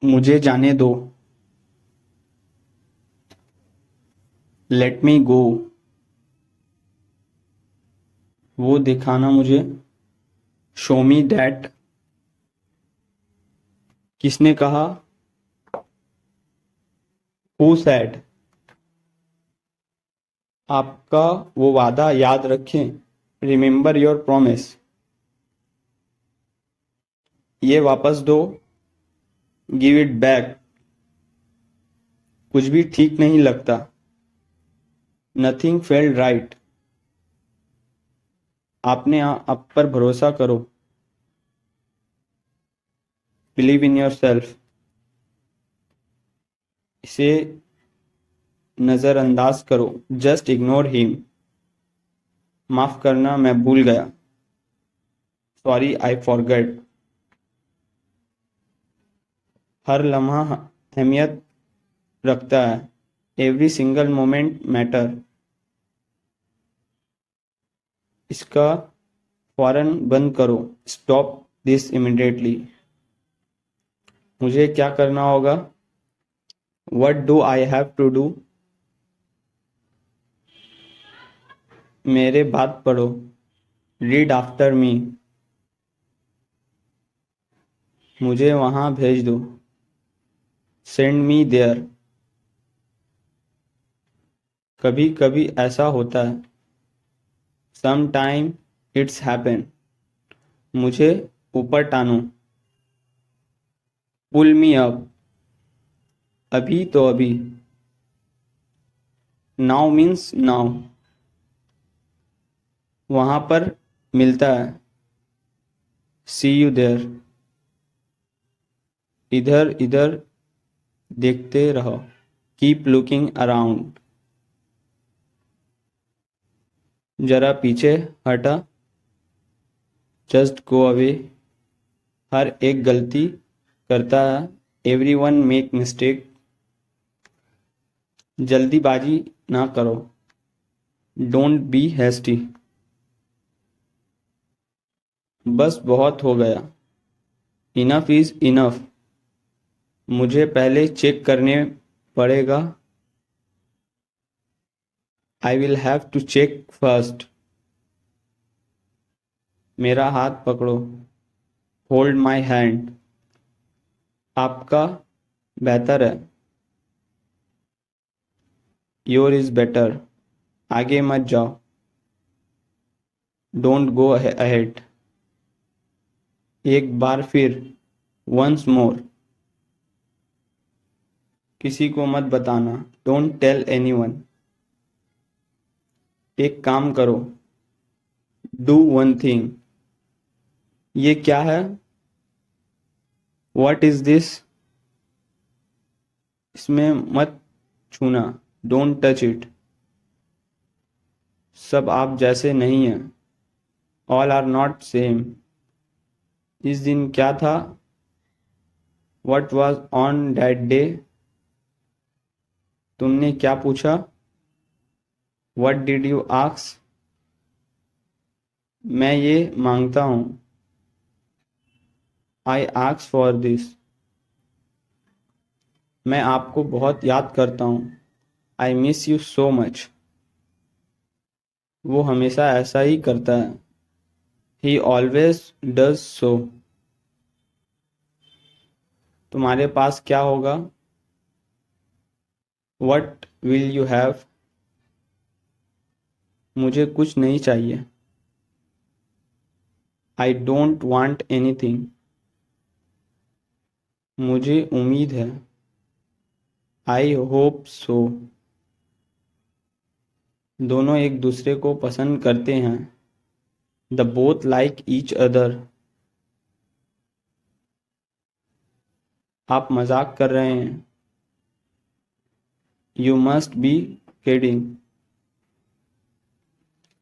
मुझे जाने दो। लेट मी गो। वो दिखाना मुझे। Show me that. किसने कहा? Who said? आपका वो वादा याद रखें। Remember your promise. ये वापस दो। Give it back. कुछ भी ठीक नहीं लगता। Nothing felt right. आपने आप पर भरोसा करो। Believe in your self. इसे नज़रअंदाज करो। Just ignore him. माफ करना, मैं भूल गया। Sorry, I forget. हर लम्हा अहमियत रखता है। Every single moment matter. इसका फौरन बंद करो। Stop this immediately. मुझे क्या करना होगा? What do I have to do? मेरे बात पढ़ो। Read after me. मुझे वहां भेज दो। Send me there. कभी कभी ऐसा होता है। Some time it's happen. मुझे ऊपर टानो। Pull me up. अभी तो अभी। Now means now. वहां पर मिलता है। See you there. इधर इधर देखते रहो। Keep looking around. जरा पीछे हटा। Just go away. हर एक गलती करता है। Every one make mistake. जल्दीबाजी ना करो। Don't be hasty. बस बहुत हो गया। Enough is enough. मुझे पहले चेक करने पड़ेगा। I will have to check first. मेरा हाथ पकड़ो। Hold my hand. आपका बेहतर है। Your is better. आगे मत जाओ। Don't go ahead. एक बार फिर। Once more. किसी को मत बताना। Don't tell anyone. एक काम करो। Do one thing. ये क्या है? What is this? इसमें मत छूना। Don't touch it. सब आप जैसे नहीं हैं। All are not same. इस दिन क्या था? What was on that day? तुमने क्या पूछा? What did you ask? मैं ये मांगता हूँ। I ask for this. मैं आपको बहुत याद करता हूँ। I miss you so much. वो हमेशा ऐसा ही करता है। He always does so. तुम्हारे पास क्या होगा? What will you have? मुझे कुछ नहीं चाहिए। I don't want anything. मुझे उम्मीद है। I hope so. दोनों एक दूसरे को पसंद करते हैं। The both like each other. आप मजाक कर रहे हैं। You must be kidding.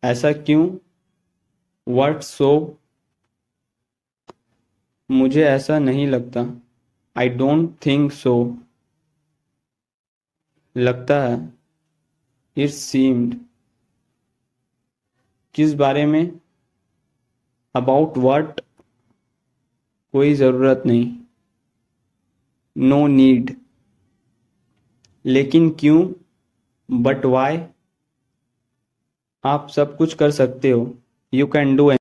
ऐसा क्यों? What so? मुझे ऐसा नहीं लगता। I don't think so. लगता है। It seemed. किस बारे में? About what? कोई ज़रूरत नहीं। No need. लेकिन क्यों? But why? आप सब कुछ कर सकते हो। You can do